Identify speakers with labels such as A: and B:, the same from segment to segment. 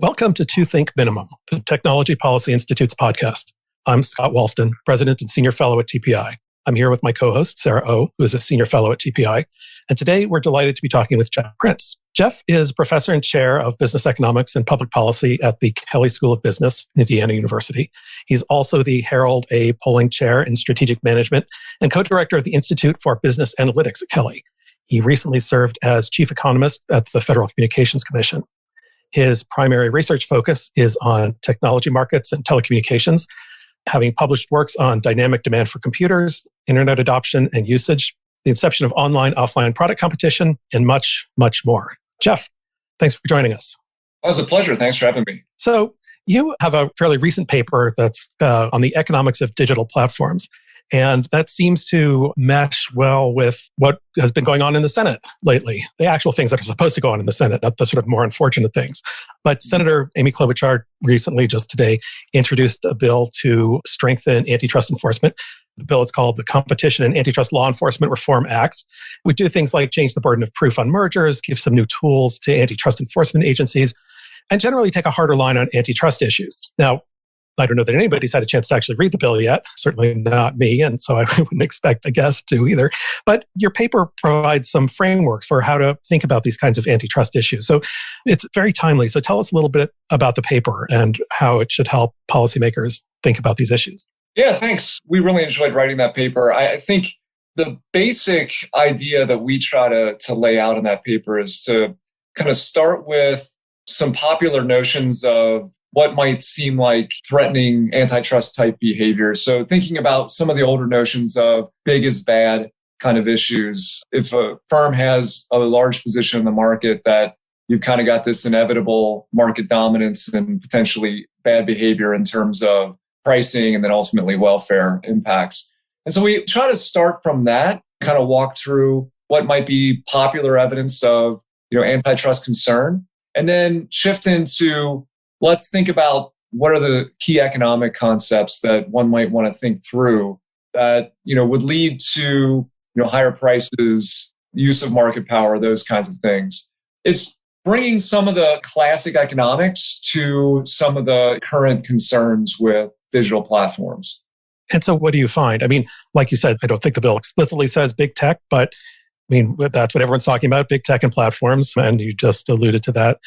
A: Welcome to To Think Minimum, the Technology Policy Institute's podcast. I'm Scott Walston, President and Senior Fellow at TPI. I'm here with my co-host, Sarah Oh, who is a Senior Fellow at TPI. And today we're delighted to be talking with Jeff Prince. Jeff is Professor and Chair of Business Economics and Public Policy at the Kelley School of Business, Indiana University. He's also the Harold A. Poling Chair in Strategic Management and co-director of the Institute for Business Analytics at Kelley. He recently served as Chief Economist at the Federal Communications Commission. His primary research focus is on technology markets and telecommunications, having published works on dynamic demand for computers, internet adoption and usage, the inception of online-offline product competition, and much, much more. Jeff, thanks for joining us.
B: It was a pleasure. Thanks for having me.
A: So you have a fairly recent paper that's on the economics of digital platforms. And that seems to mesh well with what has been going on in the Senate lately. The actual things that are supposed to go on in the Senate, not the sort of more unfortunate things. But Senator Amy Klobuchar recently, just today, introduced a bill to strengthen antitrust enforcement. The bill is called the Competition and Antitrust Law Enforcement Reform Act. We do things like change the burden of proof on mergers, give some new tools to antitrust enforcement agencies, and generally take a harder line on antitrust issues. Now, I don't know that anybody's had a chance to actually read the bill yet, certainly not me, and so I wouldn't expect a guest to either. But your paper provides some framework for how to think about these kinds of antitrust issues. So it's very timely. So tell us a little bit about the paper and how it should help policymakers think about these issues.
B: Yeah, thanks. We really enjoyed writing that paper. I think the basic idea that we try to lay out in that paper is to kind of start with some popular notions of what might seem like threatening antitrust type behavior. So thinking about some of the older notions of big is bad kind of issues. If a firm has a large position in the market, that you've kind of got this inevitable market dominance and potentially bad behavior in terms of pricing and then ultimately welfare impacts. And so we try to start from that, kind of walk through what might be popular evidence of, antitrust concern, and then shift into let's think about what are the key economic concepts that one might want to think through that, would lead to, higher prices, use of market power, those kinds of things. It's bringing some of the classic economics to some of the current concerns with digital platforms.
A: And so what do you find? I mean, like you said, I don't think the bill explicitly says big tech, but that's what everyone's talking about, big tech and platforms, and you just alluded to that.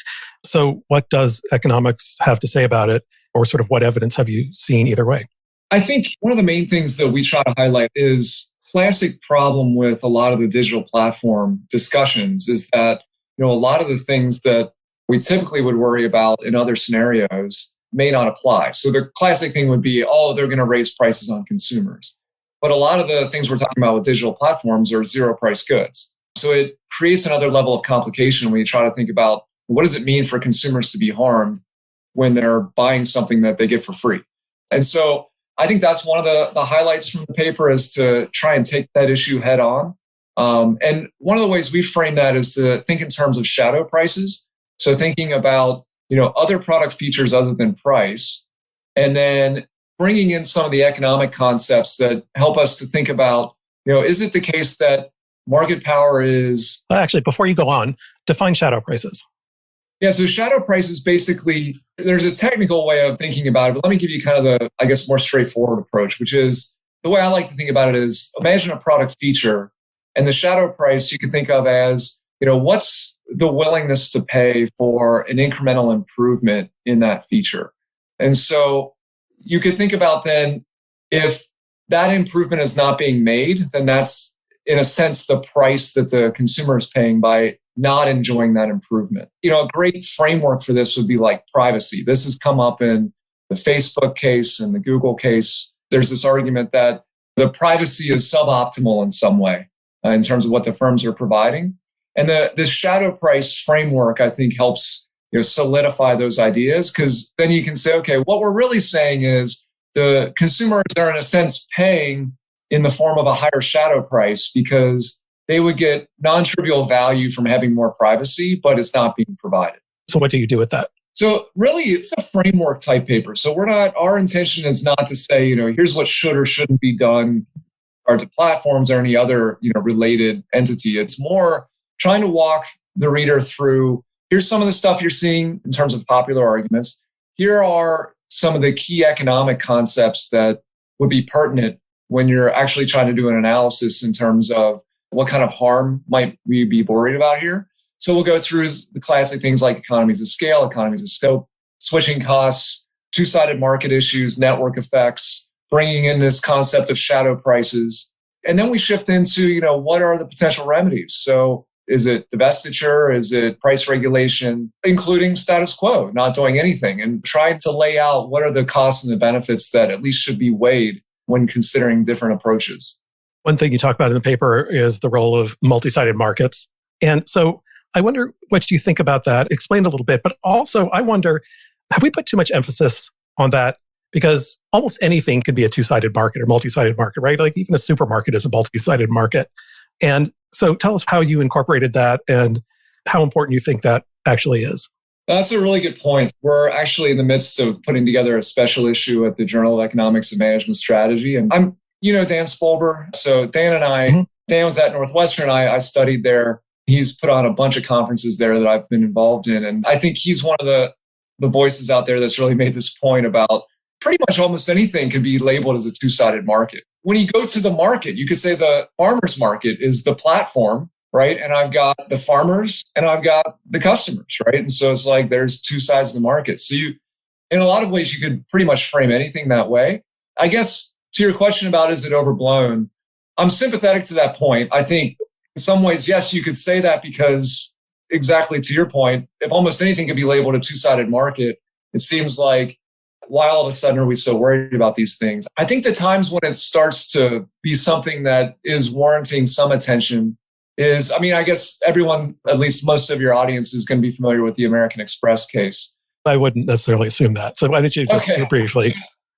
A: So what does economics have to say about it, or sort of what evidence have you seen either way?
B: I think one of the main things that we try to highlight is classic problem with a lot of the digital platform discussions is that, a lot of the things that we typically would worry about in other scenarios may not apply. So the classic thing would be, they're going to raise prices on consumers. But a lot of the things we're talking about with digital platforms are zero price goods. So it creates another level of complication when you try to think about what does it mean for consumers to be harmed when they're buying something that they get for free. And so I think that's one of the highlights from the paper is to try and take that issue head on. And one of the ways we frame that is to think in terms of shadow prices. So thinking about, other product features other than price, and then bringing in some of the economic concepts that help us to think about, is it the case that market power is...
A: Actually, before you go on, define shadow prices.
B: Yeah, so shadow prices basically, there's a technical way of thinking about it, but let me give you kind of the, more straightforward approach, which is the way I like to think about it is imagine a product feature and the shadow price you can think of as, what's the willingness to pay for an incremental improvement in that feature. And so you could think about then, if that improvement is not being made, then that's, in a sense, the price that the consumer is paying by not enjoying that improvement. A great framework for this would be like privacy. This has come up in the Facebook case and the Google case. There's this argument that the privacy is suboptimal in some way in terms of what the firms are providing. And this shadow price framework, I think, helps solidify those ideas, because then you can say, okay, what we're really saying is the consumers are in a sense paying in the form of a higher shadow price because they would get non-trivial value from having more privacy, but it's not being provided.
A: So what do you do with that?
B: So really, it's a framework type paper. So our intention is not to say, here's what should or shouldn't be done or to platforms or any other, related entity. It's more trying to walk the reader through here's some of the stuff you're seeing in terms of popular arguments. Here are some of the key economic concepts that would be pertinent when you're actually trying to do an analysis in terms of what kind of harm might we be worried about here. So we'll go through the classic things like economies of scale, economies of scope, switching costs, two-sided market issues, network effects, bringing in this concept of shadow prices. And then we shift into, what are the potential remedies? So is it divestiture? Is it price regulation, including status quo, not doing anything, and trying to lay out what are the costs and the benefits that at least should be weighed when considering different approaches.
A: One thing you talk about in the paper is the role of multi-sided markets. And so I wonder what you think about that. Explain a little bit, but also I wonder, have we put too much emphasis on that? Because almost anything could be a two-sided market or multi-sided market, right? Like even a supermarket is a multi-sided market. And so tell us how you incorporated that and how important you think that actually is.
B: That's a really good point. We're actually in the midst of putting together a special issue at the Journal of Economics and Management Strategy. And I'm, Dan Spolber. So Dan and I, Dan was at Northwestern. I studied there. He's put on a bunch of conferences there that I've been involved in. And I think he's one of the voices out there that's really made this point about pretty much almost anything can be labeled as a two-sided market. When you go to the market, you could say the farmer's market is the platform, right? And I've got the farmers and I've got the customers, right? And so it's like there's two sides of the market. So in a lot of ways, you could pretty much frame anything that way. I guess to your question about is it overblown, I'm sympathetic to that point. I think in some ways, yes, you could say that because exactly to your point, if almost anything could be labeled a two-sided market, it seems like why all of a sudden are we so worried about these things? I think the times when it starts to be something that is warranting some attention is, I guess everyone, at least most of your audience, is going to be familiar with the American Express case.
A: I wouldn't necessarily assume that. So why don't you just briefly?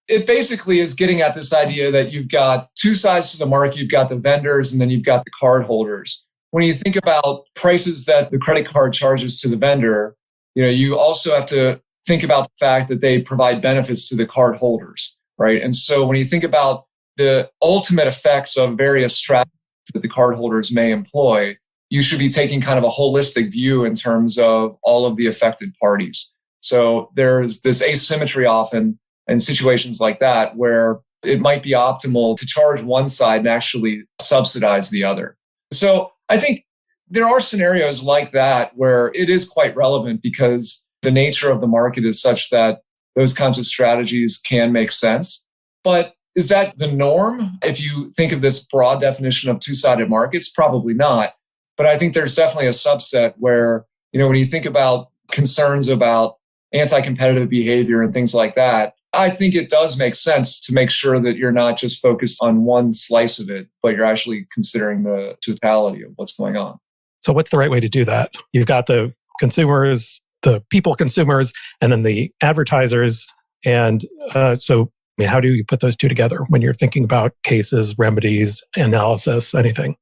B: It basically is getting at this idea that you've got two sides to the market. You've got the vendors and then you've got the card holders. When you think about prices that the credit card charges to the vendor, you also have to think about the fact that they provide benefits to the card holders, right? And so when you think about the ultimate effects of various strategies that the card holders may employ, you should be taking kind of a holistic view in terms of all of the affected parties. So there's this asymmetry often in situations like that where it might be optimal to charge one side and actually subsidize the other. So I think there are scenarios like that where it is quite relevant because the nature of the market is such that those kinds of strategies can make sense. But is that the norm? If you think of this broad definition of two-sided markets, probably not. But I think there's definitely a subset where, when you think about concerns about anti-competitive behavior and things like that, I think it does make sense to make sure that you're not just focused on one slice of it, but you're actually considering the totality of what's going on.
A: So what's the right way to do that? You've got the consumers, the people consumers, and then the advertisers. And how do you put those two together when you're thinking about cases, remedies, analysis, anything?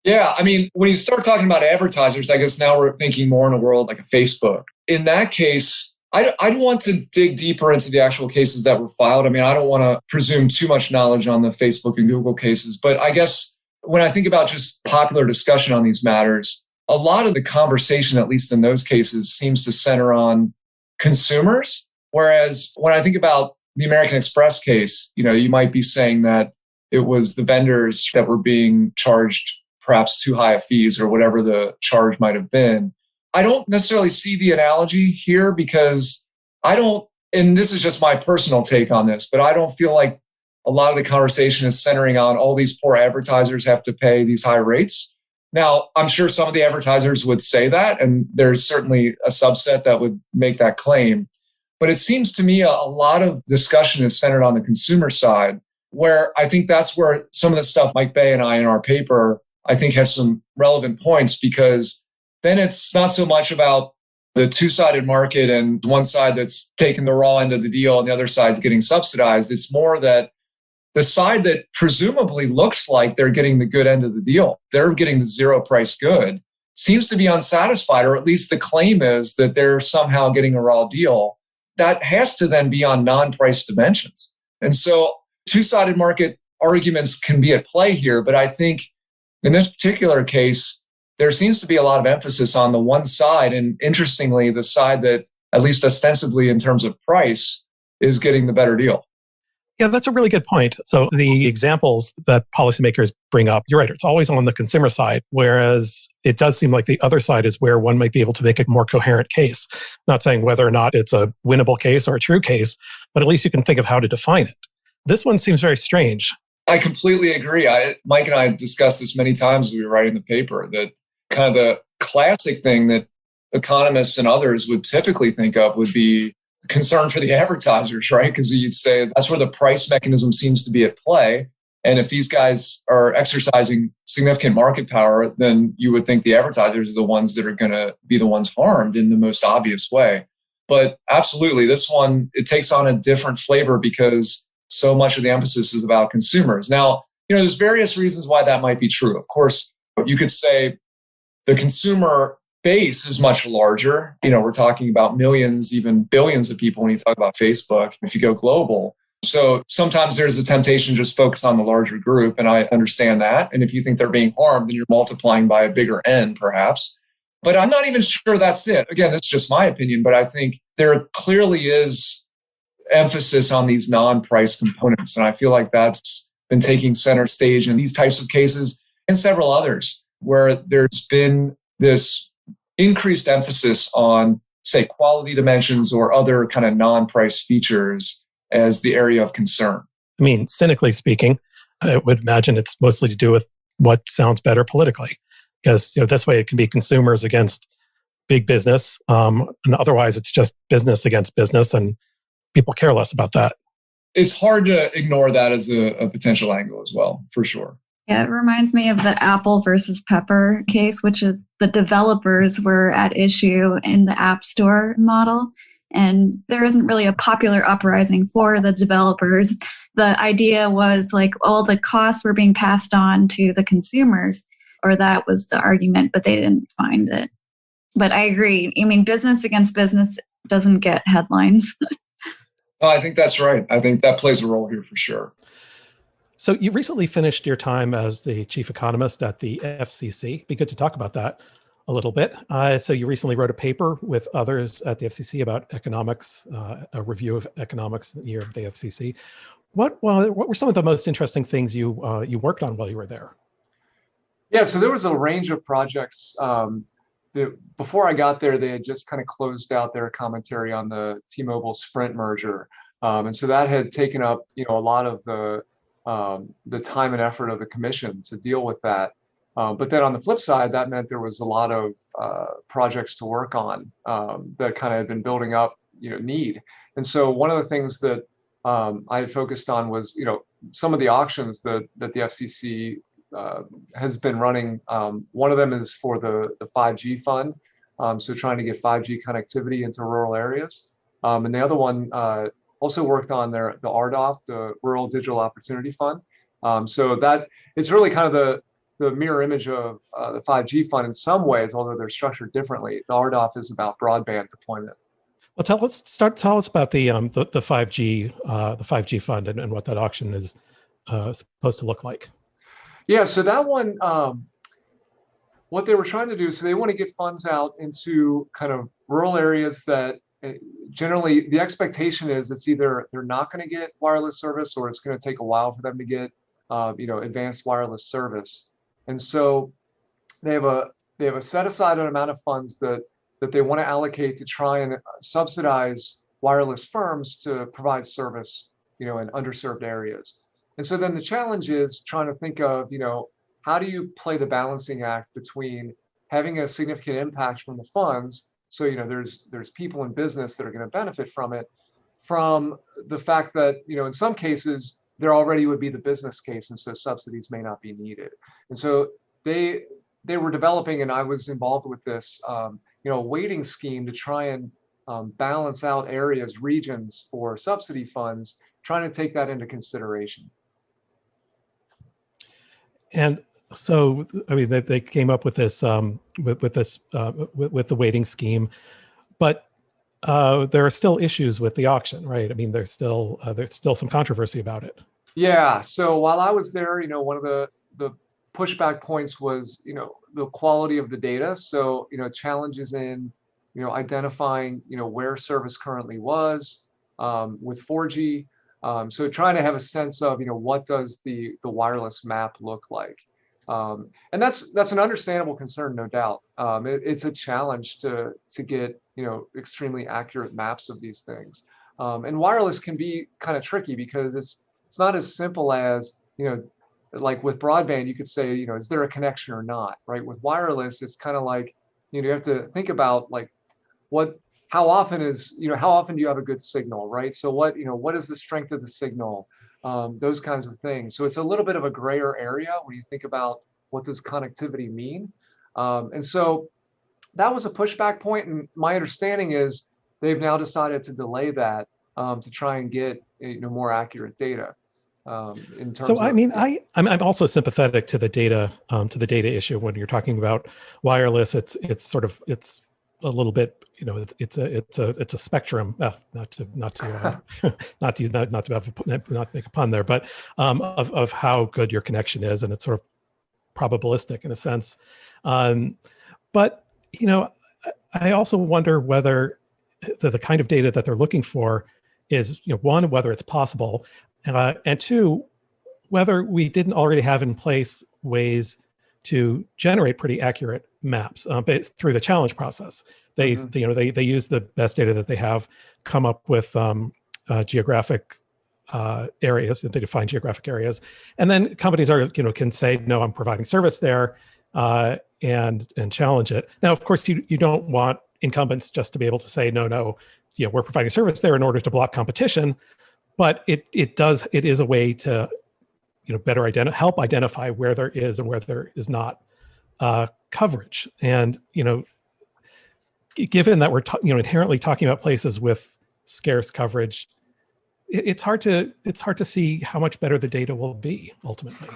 B: Yeah, when you start talking about advertisers, I guess now we're thinking more in a world like a Facebook. In that case, I'd want to dig deeper into the actual cases that were filed. I don't want to presume too much knowledge on the Facebook and Google cases, but I guess when I think about just popular discussion on these matters, a lot of the conversation, at least in those cases, seems to center on consumers. Whereas when I think about the American Express case, you might be saying that it was the vendors that were being charged perhaps too high a fees or whatever the charge might have been. I don't necessarily see the analogy here because and this is just my personal take on this, but I don't feel like a lot of the conversation is centering on all these poor advertisers have to pay these high rates. Now, I'm sure some of the advertisers would say that, and there's certainly a subset that would make that claim. But it seems to me a lot of discussion is centered on the consumer side, where I think that's where some of the stuff Mike Bay and I in our paper, I think has some relevant points, because then it's not so much about the two-sided market and one side that's taking the raw end of the deal and the other side's getting subsidized. It's more that the side that presumably looks like they're getting the good end of the deal, they're getting the zero price good, seems to be unsatisfied, or at least the claim is that they're somehow getting a raw deal. That has to then be on non-price dimensions. And so two-sided market arguments can be at play here, but I think in this particular case, there seems to be a lot of emphasis on the one side. And interestingly, the side that, at least ostensibly in terms of price, is getting the better deal.
A: Yeah, that's a really good point. So the examples that policymakers bring up, you're right, it's always on the consumer side, whereas it does seem like the other side is where one might be able to make a more coherent case. Not saying whether or not it's a winnable case or a true case, but at least you can think of how to define it. This one seems very strange.
B: I completely agree. Mike and I discussed this many times as we were writing the paper, that kind of the classic thing that economists and others would typically think of would be concern for the advertisers, right? Because you'd say that's where the price mechanism seems to be at play. And if these guys are exercising significant market power, then you would think the advertisers are the ones that are going to be the ones harmed in the most obvious way. But absolutely, this one, it takes on a different flavor because so much of the emphasis is about consumers. Now, there's various reasons why that might be true. Of course, you could say the consumer base is much larger. We're talking about millions, even billions of people when you talk about Facebook, if you go global. So sometimes there's a temptation to just focus on the larger group, and I understand that. And if you think they're being harmed, then you're multiplying by a bigger N, perhaps. But I'm not even sure that's it. Again, that's just my opinion, but I think there clearly is emphasis on these non-price components. And I feel like that's been taking center stage in these types of cases and several others where there's been this increased emphasis on, say, quality dimensions or other kind of non-price features as the area of concern.
A: I mean, cynically speaking, I would imagine it's mostly to do with what sounds better politically, because this way it can be consumers against big business, and otherwise it's just business against business, and people care less about that.
B: It's hard to ignore that as a potential angle as well, for sure.
C: Yeah, it reminds me of the Apple versus Pepper case, which is the developers were at issue in the App Store model. And there isn't really a popular uprising for the developers. The idea was like all the costs were being passed on to the consumers, or that was the argument, but they didn't find it. But I agree. I mean, business against business doesn't get headlines.
B: No, I think that's right. I think that plays a role here for sure.
A: So you recently finished your time as the chief economist at the FCC. Be good to talk about that a little bit. So you recently wrote a paper with others at the FCC about economics, a review of economics in the year of the FCC. What were some of the most interesting things you worked on while you were there?
D: Yeah, so there was a range of projects. Before I got there, they had just kind of closed out their commentary on the T-Mobile Sprint merger, and so that had taken up a lot of the time and effort of the commission to deal with that. But then on the flip side, that meant there was a lot of projects to work on that kind of had been building up, need. And so one of the things that I had focused on was, some of the auctions that the FCC has been running. One of them is for the 5G fund, so trying to get 5G connectivity into rural areas. And the other one also worked on the Ardoff, the Rural Digital Opportunity Fund. So that it's really kind of the mirror image of the 5G fund in some ways, although they're structured differently. The Ardoff is about broadband deployment.
A: Well, tell us about the 5G fund and what that auction is supposed to look like.
D: Yeah, so that one, what they were trying to do, so they want to get funds out into kind of rural areas that generally the expectation is it's either they're not going to get wireless service or it's going to take a while for them to get advanced wireless service. And so they have a set aside an amount of funds that they want to allocate to try and subsidize wireless firms to provide service, in underserved areas. And so then the challenge is trying to think of, how do you play the balancing act between having a significant impact from the funds? So, there's people in business that are going to benefit from it, from the fact that, in some cases, there already would be the business case, and so subsidies may not be needed. And so they were developing, and I was involved with this, a weighting scheme to try and balance out regions for subsidy funds, trying to take that into consideration.
A: And so, I mean, they came up with this with the weighting scheme, but there are still issues with the auction, right? I mean, there's still some controversy about it.
D: Yeah. So while I was there, one of the pushback points was, the quality of the data. So, challenges in, identifying, where service currently was with 4G. So trying to have a sense of, what does the wireless map look like? And that's an understandable concern, no doubt. It's a challenge to get, extremely accurate maps of these things. And wireless can be kind of tricky because it's not as simple as, like with broadband, you could say, is there a connection or not, right? With wireless, it's kind of like, you have to think about like how often do you have a good signal, right? So what is the strength of the signal? Those kinds of things. So it's a little bit of a grayer area when you think about what does connectivity mean. And so that was a pushback point. And my understanding is they've now decided to delay that to try and get more accurate data. In terms
A: so I mean,
D: yeah.
A: I'm also sympathetic to the data issue when you're talking about wireless. It's a little bit, it's a spectrum. Not to make a pun there, but of how good your connection is, and it's sort of probabilistic in a sense. But I also wonder whether the kind of data that they're looking for is, one, whether it's possible, and two, whether we didn't already have in place ways to generate pretty accurate maps through the challenge process. They use the best data that they have, come up with geographic areas, that they define geographic areas, and then companies can say, no, I'm providing service there, and challenge it. Now, of course, you don't want incumbents just to be able to say, no, we're providing service there in order to block competition, but it is a way to better help identify where there is and where there is not coverage. And given that we're inherently talking about places with scarce coverage, it's hard to see how much better the data will be ultimately.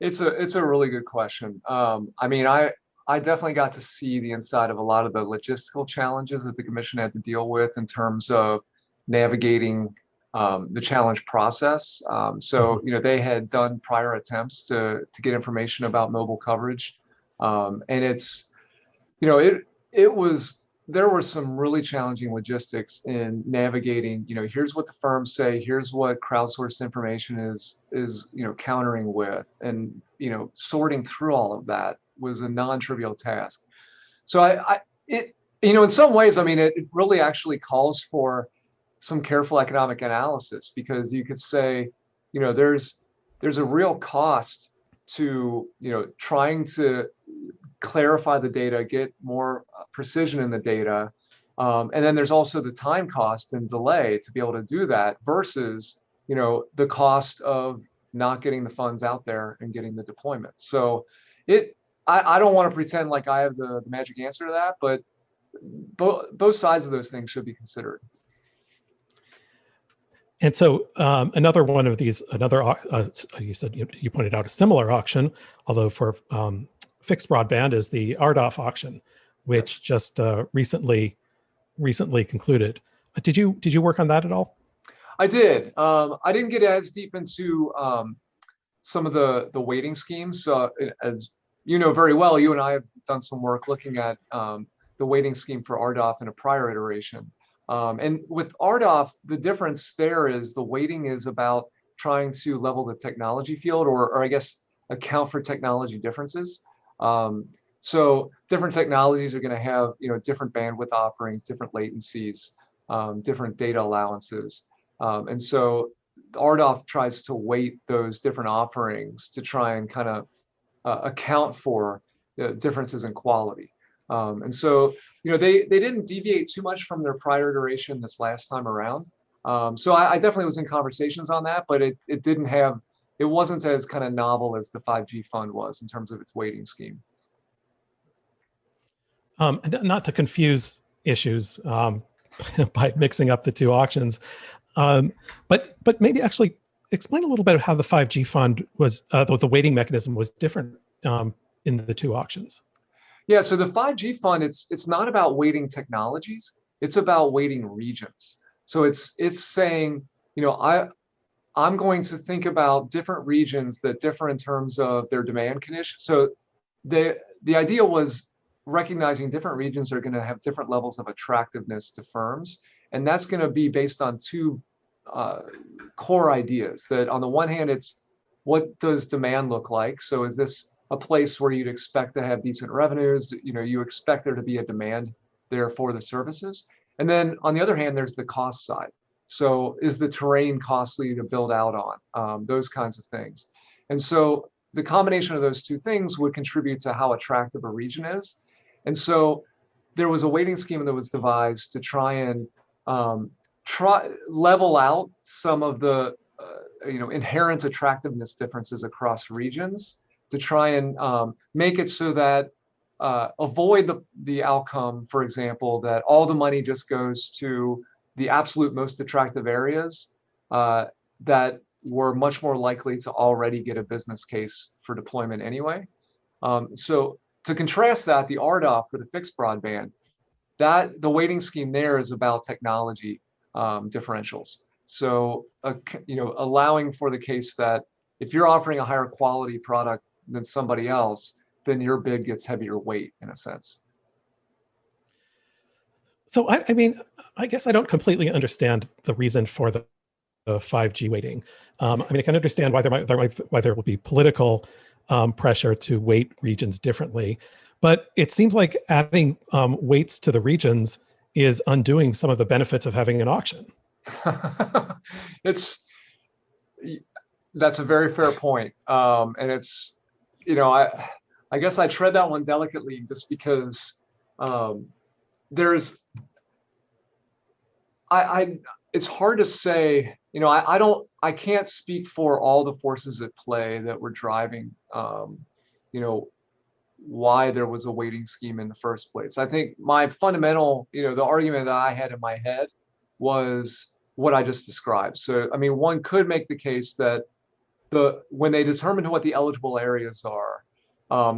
D: It's a really good question. I mean, I definitely got to see the inside of a lot of the logistical challenges that the commission had to deal with in terms of navigating the challenge process. So, they had done prior attempts to get information about mobile coverage. And it's, there were some really challenging logistics in navigating, here's what the firms say, here's what crowdsourced information is countering with, and, sorting through all of that was a non-trivial task. So in some ways, I mean, it really actually calls for some careful economic analysis, because you could say, there's a real cost to, trying to clarify the data, get more precision in the data. And then there's also the time cost and delay to be able to do that versus, the cost of not getting the funds out there and getting the deployment. So I don't want to pretend like I have the magic answer to that, but both sides of those things should be considered.
A: And so another one of these, you said you pointed out a similar auction, although for fixed broadband, is the Ardoff auction, which just recently concluded. Did you work on that at all?
D: I did. I didn't get as deep into some of the weighting schemes. As you know very well, you and I have done some work looking at the weighting scheme for Ardoff in a prior iteration. And with Ardoff, the difference there is the weighting is about trying to level the technology field, or I guess account for technology differences. So different technologies are going to have different bandwidth offerings, different latencies, different data allowances, and so Ardoff tries to weight those different offerings to try and kind of account for differences in quality. And so, they didn't deviate too much from their prior iteration this last time around. So I definitely was in conversations on that, but it wasn't as kind of novel as the 5G fund was in terms of its weighting scheme.
A: Not to confuse issues by mixing up the two auctions, but maybe actually explain a little bit of how the 5G fund was, the weighting mechanism was different in the two auctions.
D: Yeah, so the 5G fund, it's not about weighting technologies, it's about weighting regions. So it's saying, I'm going to think about different regions that differ in terms of their demand conditions. So the idea was recognizing different regions are going to have different levels of attractiveness to firms. And that's going to be based on two core ideas. That on the one hand, it's what does demand look like? So is this a place where you'd expect to have decent revenues? You expect there to be a demand there for the services. And then on the other hand, there's the cost side. So is the terrain costly to build out on? Those kinds of things. And so the combination of those two things would contribute to how attractive a region is. And so there was a weighting scheme that was devised to try and level out some of the inherent attractiveness differences across regions, to try and make it so that avoid the outcome, for example, that all the money just goes to the absolute most attractive areas that were much more likely to already get a business case for deployment anyway. So to contrast that, the Ardoff for the fixed broadband, that the weighting scheme there is about technology differentials. So allowing for the case that if you're offering a higher quality product than somebody else, then your bid gets heavier weight in a sense.
A: So I mean, I guess I don't completely understand the reason for the 5G weighting. I mean, I can understand why there will be political pressure to weight regions differently, but it seems like adding weights to the regions is undoing some of the benefits of having an auction.
D: That's a very fair point, and it's I guess I tread that one delicately just because it's hard to say. I can't speak for all the forces at play that were driving why there was a weighting scheme in the first place. I think my fundamental, the argument that I had in my head was what I just described. So, I mean, one could make the case that when they determine what the eligible areas are,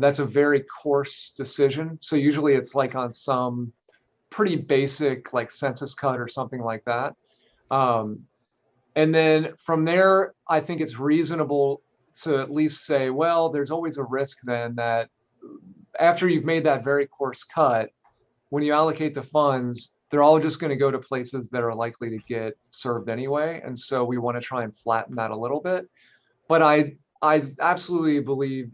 D: that's a very coarse decision. So usually it's like on some pretty basic like census cut or something like that. And then from there, I think it's reasonable to at least say, well, there's always a risk then that after you've made that very coarse cut, when you allocate the funds, they're all just going to go to places that are likely to get served anyway. And so we want to try and flatten that a little bit. But I absolutely believe,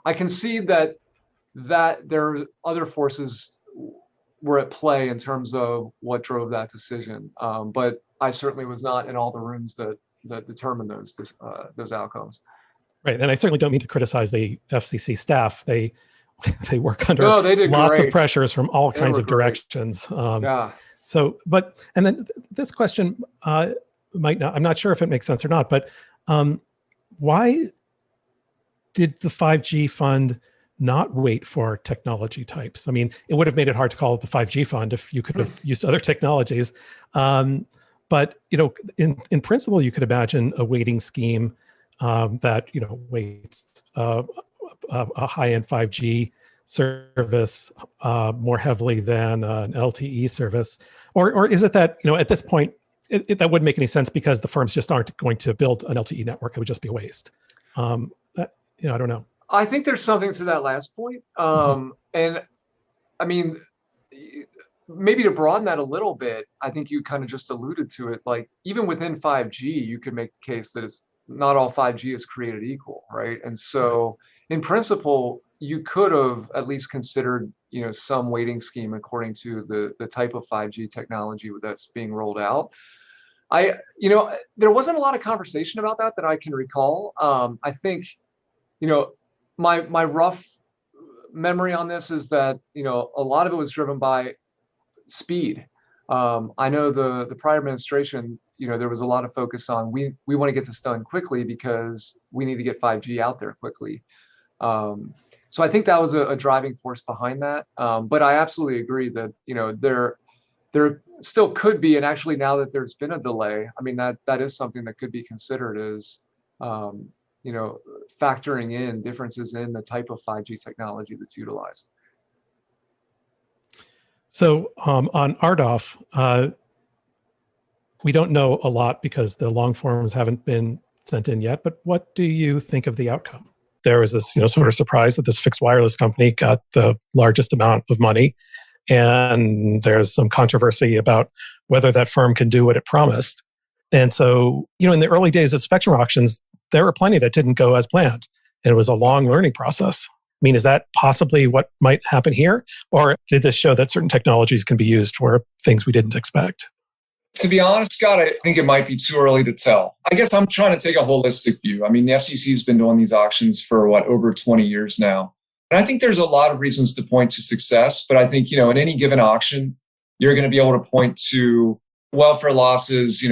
D: I can see that there are other forces were at play in terms of what drove that decision. But I certainly was not in all the rooms that determined those outcomes.
A: Right, and I certainly don't mean to criticize the FCC staff. They work under lots of pressures from all kinds of directions.
D: Yeah.
A: So, and then this question might not. I'm not sure if it makes sense or not, but why did the 5G fund not wait for technology types? I mean, it would have made it hard to call it the 5G fund if you could have used other technologies. But in principle, you could imagine a weighting scheme that weights a high-end 5G service more heavily than an LTE service, or is it that at this point that wouldn't make any sense because the firms just aren't going to build an LTE network? It would just be a waste. I don't know.
D: I think there's something to that last point, and I mean, maybe to broaden that a little bit, I think you kind of just alluded to it. Like even within 5G, you could make the case that it's not all 5G is created equal, right? And so, in principle, you could have at least considered, some weighting scheme according to the type of 5G technology that's being rolled out. There wasn't a lot of conversation about that I can recall. I think, my rough memory on this is that, a lot of it was driven by speed. I know the prior administration, there was a lot of focus on we want to get this done quickly because we need to get 5G out there quickly. So I think that was a driving force behind that. But I absolutely agree that there still could be, and actually now that there's been a delay, I mean that is something that could be considered as factoring in differences in the type of 5G technology that's utilized.
A: So on Ardoff, We don't know a lot because the long forms haven't been sent in yet, but what do you think of the outcome? There was this, sort of surprise that this fixed wireless company got the largest amount of money. And there's some controversy about whether that firm can do what it promised. And so, in the early days of spectrum auctions, there were plenty that didn't go as planned. And it was a long learning process. I mean, is that possibly what might happen here? Or did this show that certain technologies can be used for things we didn't expect?
B: To be honest, Scott, I think it might be too early to tell. I guess I'm trying to take a holistic view. I mean, the FCC has been doing these auctions for over 20 years now. And I think there's a lot of reasons to point to success. But I think, in any given auction, you're going to be able to point to welfare losses,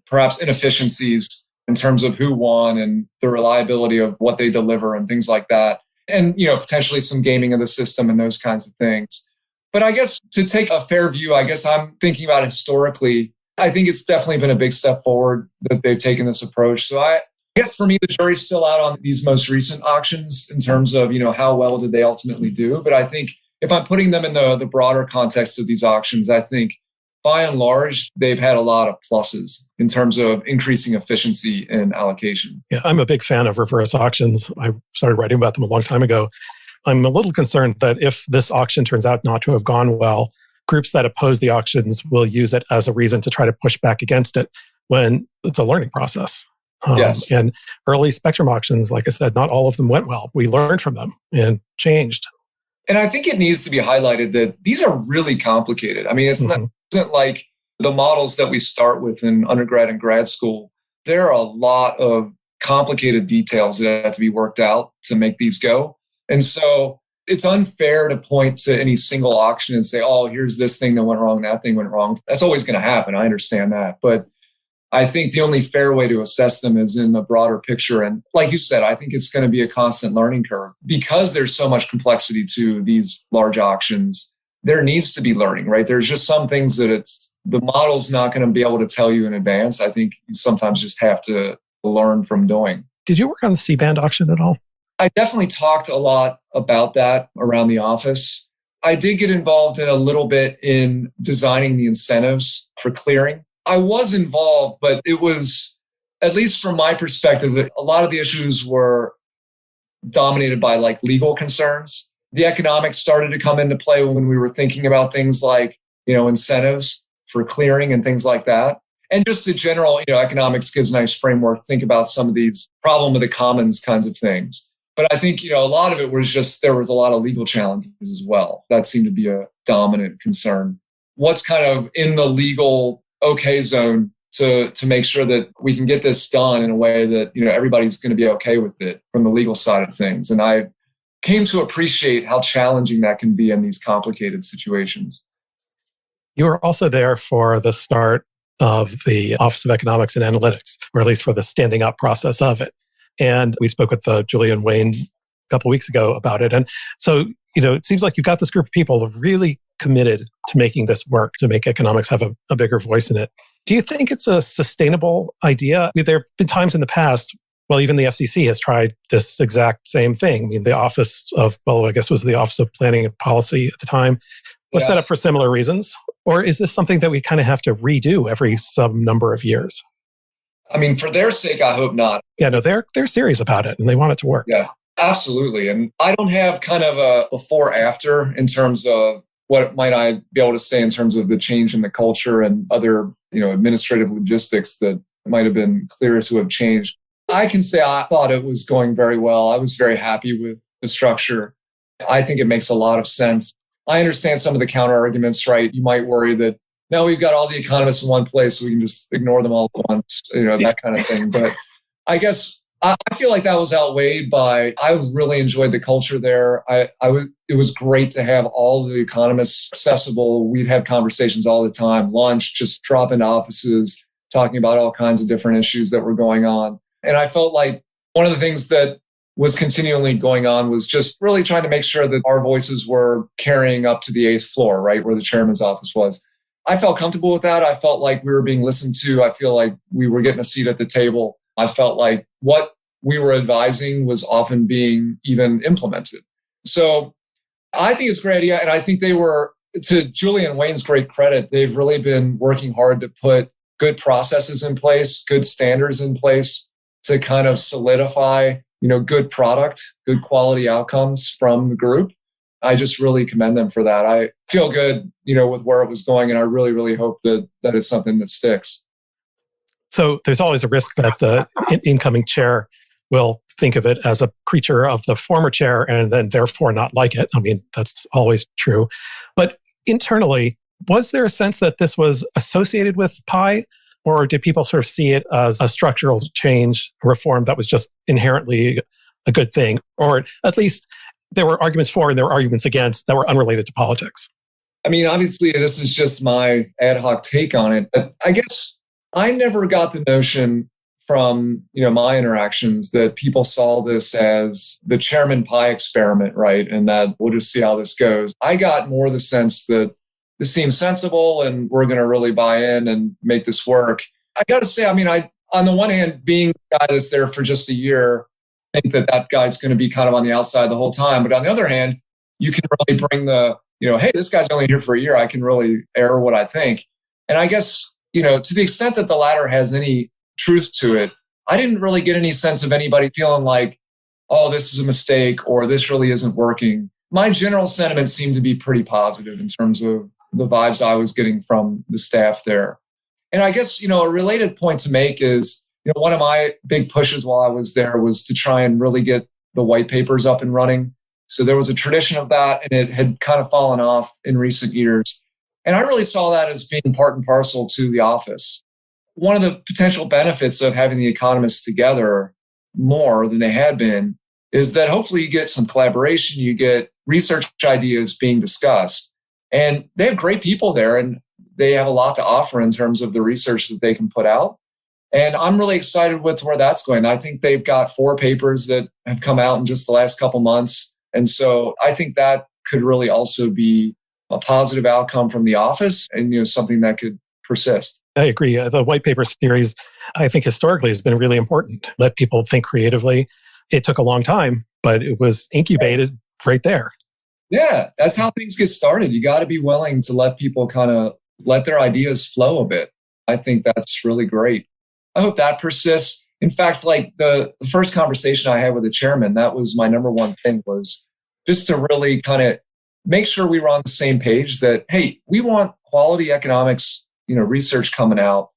B: perhaps inefficiencies in terms of who won and the reliability of what they deliver and things like that. And, potentially some gaming of the system and those kinds of things. But I guess to take a fair view, I guess I'm thinking about historically, I think it's definitely been a big step forward that they've taken this approach. So I guess for me, the jury's still out on these most recent auctions in terms of, how well did they ultimately do. But I think if I'm putting them in the broader context of these auctions, I think by and large, they've had a lot of pluses in terms of increasing efficiency in allocation.
A: Yeah, I'm a big fan of reverse auctions. I started writing about them a long time ago. I'm a little concerned that if this auction turns out not to have gone well, groups that oppose the auctions will use it as a reason to try to push back against it when it's a learning process.
B: Yes.
A: And early spectrum auctions, like I said, not all of them went well. We learned from them and changed.
B: And I think it needs to be highlighted that these are really complicated. I mean, it isn't like the models that we start with in undergrad and grad school. There are a lot of complicated details that have to be worked out to make these go. And so it's unfair to point to any single auction and say, oh, here's this thing that went wrong, that thing went wrong. That's always going to happen. I understand that. But I think the only fair way to assess them is in the broader picture. And like you said, I think it's going to be a constant learning curve because there's so much complexity to these large auctions. There needs to be learning, right? There's just some things that the model's not going to be able to tell you in advance. I think you sometimes just have to learn from doing.
A: Did you work on the C-band auction at all?
B: I definitely talked a lot about that around the office. I did get involved in a little bit in designing the incentives for clearing. I was involved, but it was, at least from my perspective, a lot of the issues were dominated by legal concerns. The economics started to come into play when we were thinking about things like, incentives for clearing and things like that. And just the general, economics gives a nice framework to think about some of these problem of the commons kinds of things. But I think, a lot of it was just, there was a lot of legal challenges as well. That seemed to be a dominant concern. What's kind of in the legal okay zone to make sure that we can get this done in a way that, everybody's going to be okay with it from the legal side of things. And I came to appreciate how challenging that can be in these complicated situations.
A: You were also there for the start of the Office of Economics and Analytics, or at least for the standing up process of it. And we spoke with Julian Wayne a couple of weeks ago about it. And so, it seems like you've got this group of people really committed to making this work, to make economics have a bigger voice in it. Do you think it's a sustainable idea? I mean, there have been times in the past, even the FCC has tried this exact same thing. I mean, the Office of, I guess it was the Office of Planning and Policy at the time, was set up for similar reasons. Or is this something that we kind of have to redo every some number of years?
B: I mean, for their sake, I hope not.
A: Yeah, no, they're serious about it and they want it to work.
B: Yeah, absolutely. And I don't have kind of a before after in terms of what might I be able to say in terms of the change in the culture and other, administrative logistics that might have been clear to have changed. I can say I thought it was going very well. I was very happy with the structure. I think it makes a lot of sense. I understand some of the counter arguments, right? You might worry that now we've got all the economists in one place, so we can just ignore them all at once, that kind of thing. But I guess I feel like that was outweighed by, I really enjoyed the culture there. It was great to have all the economists accessible. We'd have conversations all the time, lunch, just drop into offices, talking about all kinds of different issues that were going on. And I felt like one of the things that was continually going on was just really trying to make sure that our voices were carrying up to the 8th floor, right, where the chairman's office was. I felt comfortable with that. I felt like we were being listened to. I feel like we were getting a seat at the table. I felt like what we were advising was often being even implemented. So I think it's a great idea. And I think they were, to Julian Wayne's great credit, they've really been working hard to put good processes in place, good standards in place to kind of solidify, good product, good quality outcomes from the group. I just really commend them for that. I feel good, with where it was going, and I really, really hope that it's something that sticks.
A: So there's always a risk that the incoming chair will think of it as a creature of the former chair and then therefore not like it. I mean, that's always true. But internally, was there a sense that this was associated with Pi, or did people sort of see it as a structural change, reform that was just inherently a good thing? Or at least there were arguments for and there were arguments against that were unrelated to politics?
B: I mean, obviously, this is just my ad hoc take on it, but I guess I never got the notion from my interactions that people saw this as the Chairman Pi experiment, right? And that we'll just see how this goes. I got more the sense that this seems sensible and we're going to really buy in and make this work. I got to say, I mean, on the one hand, being the guy that's there for just a year, I think that guy's going to be kind of on the outside the whole time. But on the other hand, you can really bring the, hey, this guy's only here for a year. I can really air what I think. And I guess, to the extent that the latter has any truth to it, I didn't really get any sense of anybody feeling like, oh, this is a mistake or this really isn't working. My general sentiment seemed to be pretty positive in terms of the vibes I was getting from the staff there. And I guess, a related point to make is, one of my big pushes while I was there was to try and really get the white papers up and running. So there was a tradition of that, and it had kind of fallen off in recent years. And I really saw that as being part and parcel to the office. One of the potential benefits of having the economists together more than they had been is that hopefully you get some collaboration, you get research ideas being discussed. And they have great people there, and they have a lot to offer in terms of the research that they can put out. And I'm really excited with where that's going. I think they've got 4 papers that have come out in just the last couple months. And so I think that could really also be a positive outcome from the office and something that could persist.
A: I agree. The white paper series, I think historically has been really important. Let people think creatively. It took a long time, but it was incubated right there.
B: Yeah, that's how things get started. You got to be willing to let people kind of let their ideas flow a bit. I think that's really great. I hope that persists. In fact, like the first conversation I had with the chairman, that was my number one thing, was just to really kind of make sure we were on the same page that, hey, we want quality economics, research coming out.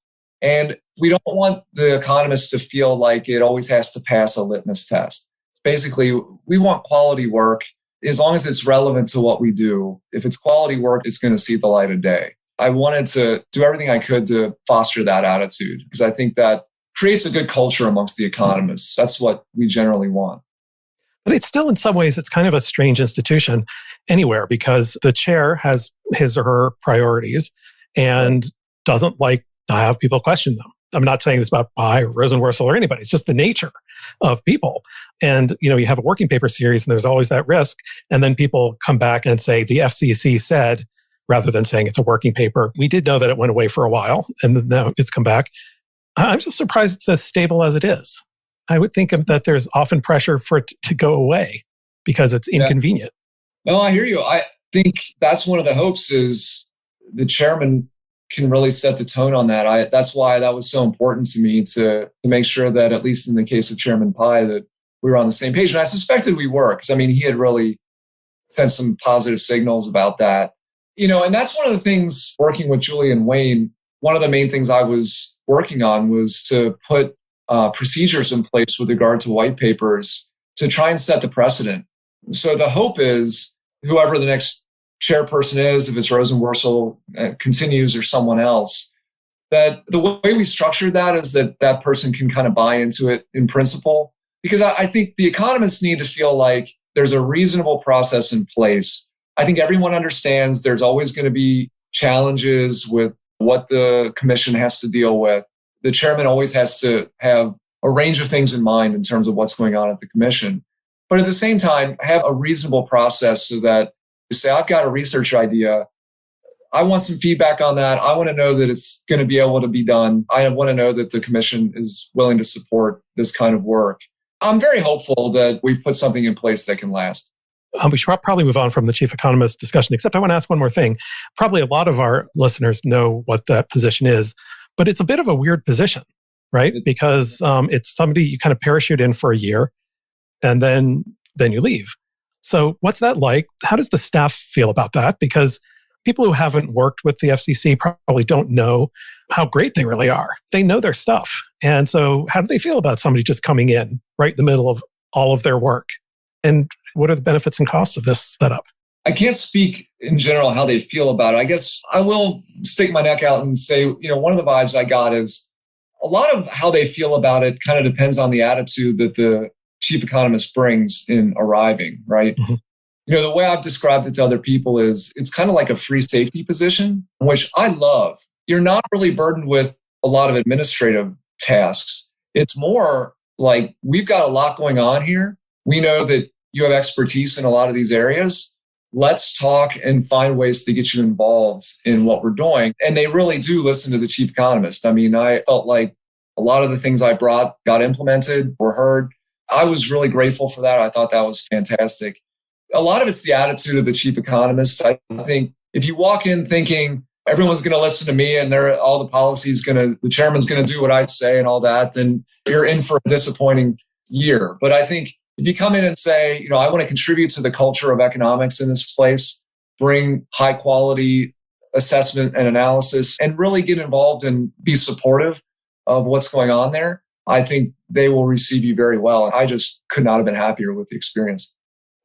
B: And we don't want the economists to feel like it always has to pass a litmus test. It's basically, we want quality work as long as it's relevant to what we do. If it's quality work, it's going to see the light of day. I wanted to do everything I could to foster that attitude because I think that creates a good culture amongst the economists. That's what we generally want.
A: But it's still, in some ways, it's kind of a strange institution anywhere because the chair has his or her priorities and doesn't like to have people question them. I'm not saying this about Pi or Rosenworcel or anybody. It's just the nature of people. And, you have a working paper series and there's always that risk. And then people come back and say, the FCC said, rather than saying it's a working paper. We did know that it went away for a while and now it's come back. I'm just surprised it's as stable as it is. I would think that there's often pressure for it to go away because it's inconvenient.
B: Yeah. No, I hear you. I think that's one of the hopes is the chairman can really set the tone on that. That's why that was so important to me to make sure that, at least in the case of Chairman Pai, that we were on the same page. And I suspected we were, because he had really sent some positive signals about that. And that's one of the things working with Julie and Wayne, one of the main things I was working on was to put procedures in place with regard to white papers to try and set the precedent. So the hope is whoever the next chairperson is, if it's Rosenworcel continues or someone else, that the way we structured that is that person can kind of buy into it in principle. Because I think the economists need to feel like there's a reasonable process in place. I think everyone understands there's always going to be challenges with what the commission has to deal with. The chairman always has to have a range of things in mind in terms of what's going on at the commission. But at the same time, have a reasonable process so that you say, I've got a research idea. I want some feedback on that. I want to know that it's going to be able to be done. I want to know that the commission is willing to support this kind of work. I'm very hopeful that we've put something in place that can last.
A: We should probably move on from the chief economist discussion, except I want to ask one more thing. Probably a lot of our listeners know what that position is, But it's a bit of a weird position, right? Because it's somebody you kind of parachute in for a year and then you leave. So what's that like? How does the staff feel about that? Because people who haven't worked with the FCC probably don't know how great they really are. They know their stuff. And so how do they feel about somebody just coming in right in the middle of all of their work? And what are the benefits and costs of this setup?
B: I can't speak in general how they feel about it. I guess I will stick my neck out and say, one of the vibes I got is a lot of how they feel about it kind of depends on the attitude that the chief economist brings in arriving, right? Mm-hmm. The way I've described it to other people is it's kind of like a free safety position, which I love. You're not really burdened with a lot of administrative tasks. It's more like we've got a lot going on here. We know that you have expertise in a lot of these areas. Let's talk and find ways to get you involved in what we're doing. And they really do listen to the chief economist. I mean, I felt like a lot of the things I brought got implemented, were heard. I was really grateful for that. I thought that was fantastic. A lot of it's the attitude of the chief economist. I think if you walk in thinking everyone's going to listen to me and all the policies the chairman's going to do what I say and all that, then you're in for a disappointing year. But I think if you come in and say, I want to contribute to the culture of economics in this place, bring high quality assessment and analysis, and really get involved and be supportive of what's going on there, I think they will receive you very well. I just could not have been happier with the experience.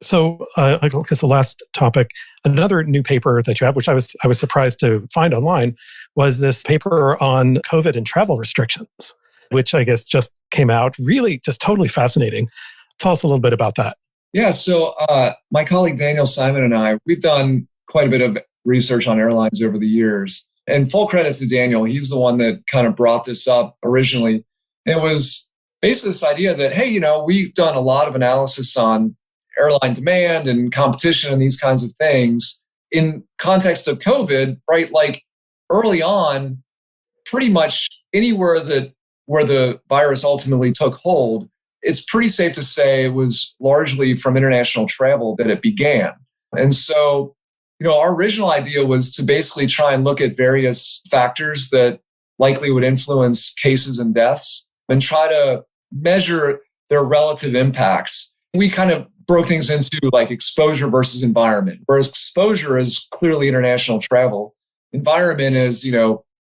A: So I guess the last topic, another new paper that you have, which I was surprised to find online, was this paper on COVID and travel restrictions, which I guess just came out. Really just totally fascinating. Tell us a little bit about that.
B: Yeah, so my colleague Daniel Simon and I, we've done quite a bit of research on airlines over the years. And full credit to Daniel. He's the one that kind of brought this up originally. And it was basically this idea that, hey, we've done a lot of analysis on airline demand and competition and these kinds of things in context of COVID, right? Like early on, pretty much anywhere where the virus ultimately took hold, it's pretty safe to say it was largely from international travel that it began. And so, our original idea was to basically try and look at various factors that likely would influence cases and deaths and try to measure their relative impacts. We kind of broke things into like exposure versus environment, whereas exposure is clearly international travel. Environment is,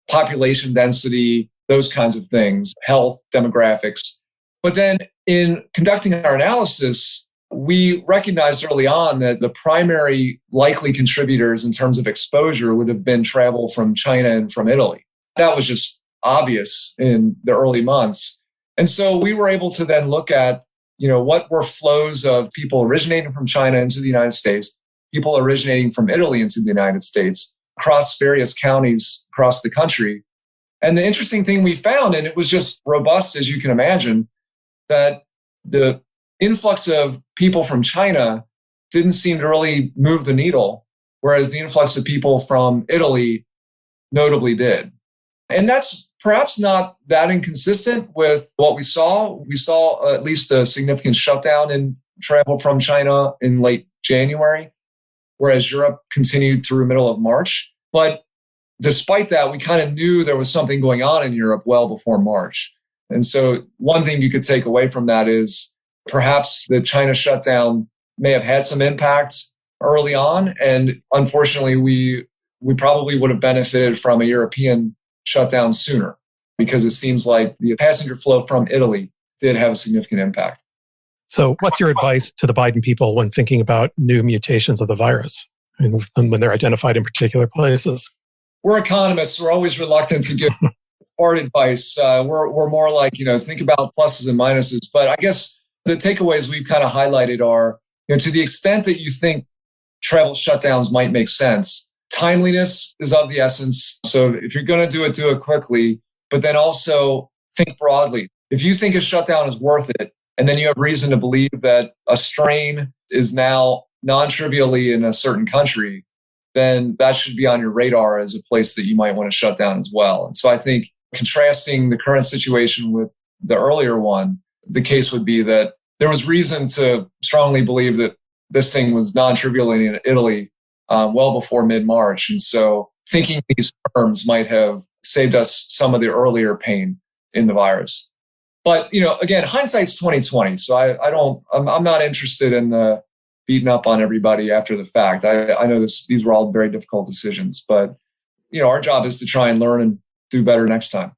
B: population density, those kinds of things, health, demographics. But then in conducting our analysis, we recognized early on that the primary likely contributors in terms of exposure would have been travel from China and from Italy. That was just obvious in the early months. And so we were able to then look at what were flows of people originating from China into the United States, people originating from Italy into the United States, across various counties across the country. And the interesting thing we found, and it was just robust as you can imagine, that the influx of people from China didn't seem to really move the needle, whereas the influx of people from Italy notably did. And that's perhaps not that inconsistent with what we saw. We saw at least a significant shutdown in travel from China in late January, whereas Europe continued through middle of March. But despite that, we kind of knew there was something going on in Europe well before March. And so one thing you could take away from that is perhaps the China shutdown may have had some impact early on. And unfortunately, we probably would have benefited from a European shutdown sooner, because it seems like the passenger flow from Italy did have a significant impact.
A: So what's your advice to the Biden people when thinking about new mutations of the virus and when they're identified in particular places?
B: We're economists. We're always reluctant to give hard advice. We're more like, think about pluses and minuses. But I guess the takeaways we've kind of highlighted are, to the extent that you think travel shutdowns might make sense, timeliness is of the essence. So if you're going to do it quickly, but then also think broadly. If you think a shutdown is worth it, and then you have reason to believe that a strain is now non-trivially in a certain country, then that should be on your radar as a place that you might want to shut down as well. And so I think contrasting the current situation with the earlier one, the case would be that there was reason to strongly believe that this thing was non-trivial in Italy well before mid-March. And so thinking these terms might have saved us some of the earlier pain in the virus. But, again, hindsight's 2020. So I'm not interested in the beating up on everybody after the fact. I know these were all very difficult decisions, but, our job is to try and learn and do better next time.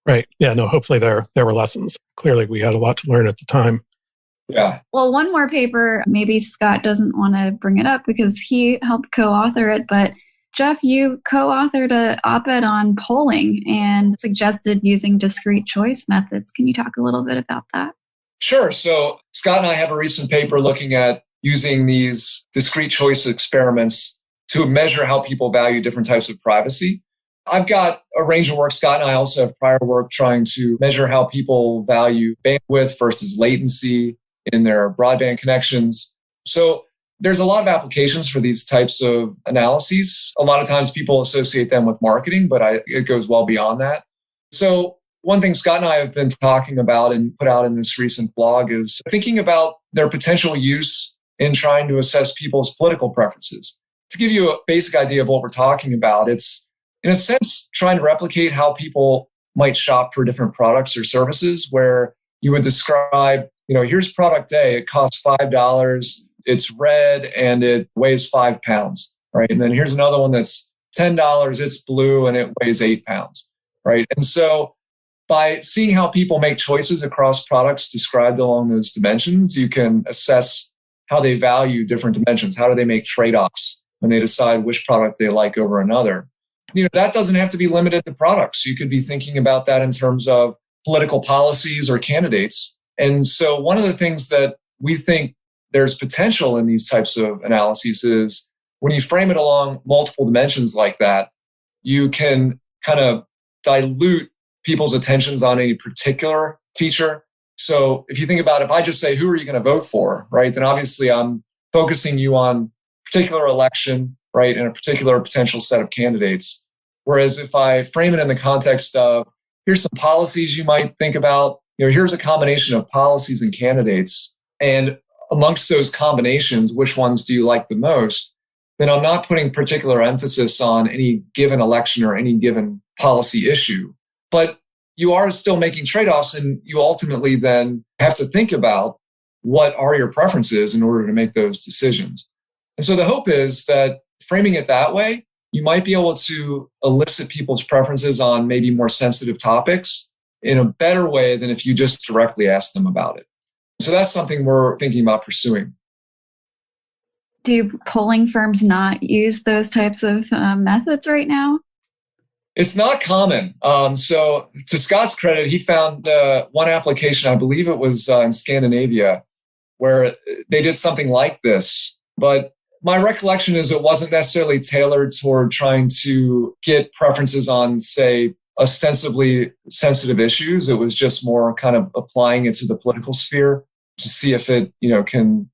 A: Right. Yeah, no, hopefully there were lessons. Clearly, we had a lot to learn at the time.
B: Yeah.
C: Well, one more paper, maybe Scott doesn't want to bring it up because he helped co-author it, but Jeff, you co-authored an op-ed on polling and suggested using discrete choice methods. Can you talk a little bit about that?
B: Sure. So Scott and I have a recent paper looking at using these discrete choice experiments to measure how people value different types of privacy. I've got a range of work. Scott and I also have prior work trying to measure how people value bandwidth versus latency in their broadband connections. So there's a lot of applications for these types of analyses. A lot of times people associate them with marketing, but it goes well beyond that. So one thing Scott and I have been talking about and put out in this recent blog is thinking about their potential use in trying to assess people's political preferences. To give you a basic idea of what we're talking about, it's in a sense trying to replicate how people might shop for different products or services, where you would describe, here's product A, it costs $5, it's red, and it weighs 5 pounds, right? And then here's another one that's $10, it's blue, and it weighs 8 pounds, right? And so by seeing how people make choices across products described along those dimensions, you can assess how they value different dimensions. How do they make trade-offs when they decide which product they like over another? That doesn't have to be limited to products. You could be thinking about that in terms of political policies or candidates. And so one of the things that we think there's potential in these types of analyses is when you frame it along multiple dimensions like that, you can kind of dilute people's attentions on any particular feature. So if you think about, if I just say, who are you going to vote for, right? Then obviously I'm focusing you on a particular election, right? And a particular potential set of candidates. Whereas if I frame it in the context of, here's some policies you might think about, here's a combination of policies and candidates. And amongst those combinations, which ones do you like the most? Then I'm not putting particular emphasis on any given election or any given policy issue. But you are still making trade-offs, and you ultimately then have to think about what are your preferences in order to make those decisions. And so the hope is that framing it that way, you might be able to elicit people's preferences on maybe more sensitive topics in a better way than if you just directly ask them about it. So that's something we're thinking about pursuing.
C: Do polling firms not use those types of methods right now?
B: It's not common. So to Scott's credit, he found one application, I believe it was in Scandinavia, where they did something like this. But my recollection is it wasn't necessarily tailored toward trying to get preferences on, say, ostensibly sensitive issues. It was just more kind of applying it to the political sphere to see if it, can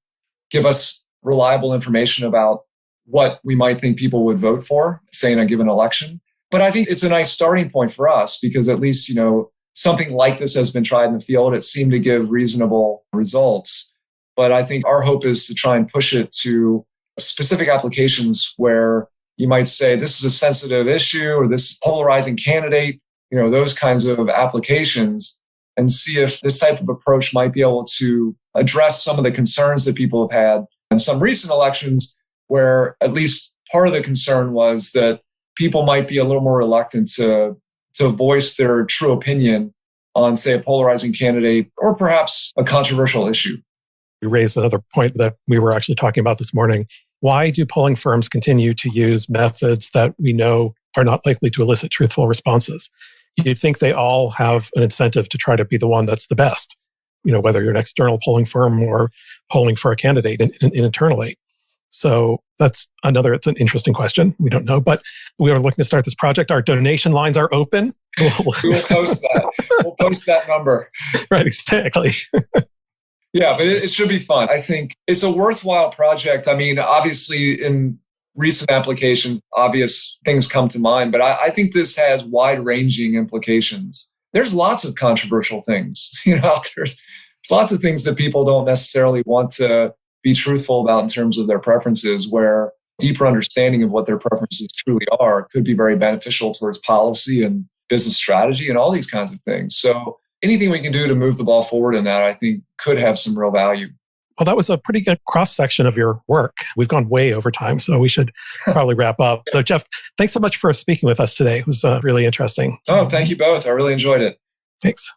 B: give us reliable information about what we might think people would vote for, say, in a given election. But I think it's a nice starting point for us because at least, something like this has been tried in the field. It seemed to give reasonable results. But I think our hope is to try and push it to specific applications where you might say, this is a sensitive issue or this polarizing candidate, those kinds of applications, and see if this type of approach might be able to address some of the concerns that people have had in some recent elections, where at least part of the concern was that people might be a little more reluctant to voice their true opinion on, say, a polarizing candidate or perhaps a controversial issue.
A: You raised another point that we were actually talking about this morning. Why do polling firms continue to use methods that we know are not likely to elicit truthful responses? You'd think they all have an incentive to try to be the one that's the best, whether you're an external polling firm or polling for a candidate internally. So it's an interesting question. We don't know, but we are looking to start this project. Our donation lines are open.
B: We will post that. We'll post that number.
A: Right, exactly.
B: Yeah, but it should be fun. I think it's a worthwhile project. I mean, obviously in recent applications, obvious things come to mind, but I think this has wide-ranging implications. There's lots of controversial things. There's lots of things that people don't necessarily want to be truthful about in terms of their preferences, where deeper understanding of what their preferences truly are could be very beneficial towards policy and business strategy and all these kinds of things. So anything we can do to move the ball forward in that, I think could have some real value.
A: Well, that was a pretty good cross-section of your work. We've gone way over time, so we should probably wrap up. So Jeff, thanks so much for speaking with us today. It was really interesting.
B: Oh, thank you both. I really enjoyed it.
A: Thanks.